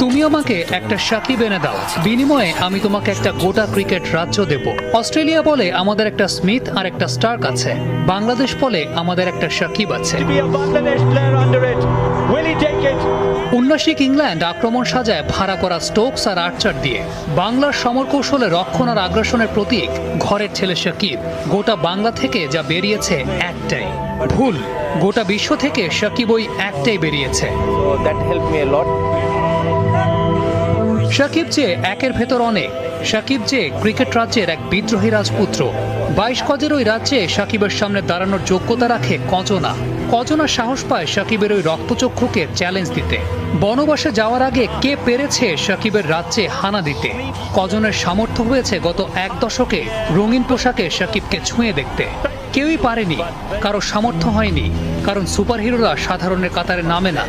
তুমি আমাকে একটা সাকিব এনে দাও, বিনিময়ে আমি তোমাকে একটা গোটা ক্রিকেট রাজ্য দেব। অস্ট্রেলিয়া বলে আমাদের একটা স্মিথ আর একটা স্টার্ক আছে, বাংলাদেশ বলে আমাদের একটা সাকিব আছে। উন্নাসিক ইংল্যান্ড আক্রমণ সাজায় ভাড়া করা স্টোকস আর আর্চার দিয়ে। বাংলার সমরকৌশলে রক্ষণ আর আগ্রাসনের প্রতীক ঘরের ছেলে সাকিব। গোটা বাংলা থেকে যা বেরিয়েছে একটাই, ভুল। গোটা বিশ্ব থেকে সাকিব ওই একটাই বেরিয়েছে। সাকিব যে একের ভেতর অনেক, সাকিব যে ক্রিকেট রাজ্যের এক বিদ্রোহী রাজপুত্র। 22 গজের ওই রাজ্যে সাকিবের সামনে দাঁড়ানোর যোগ্যতা রাখে কজনা। কজনা সাহস পায় সাকিবের ওই রক্তচক্ষুকে চ্যালেঞ্জ দিতে। বনবাসে যাওয়ার আগে কে পেরেছে সাকিবের রাজ্যে হানা দিতে? কজনের সামর্থ্য হয়েছে গত এক দশকে রঙিন পোশাকে সাকিবকে ছুঁয়ে দেখতে। কেউই পারেনি, কারো সামর্থ্য হয়নি, কারণ সুপারহিরোরা সাধারণের কাতারে নামে না।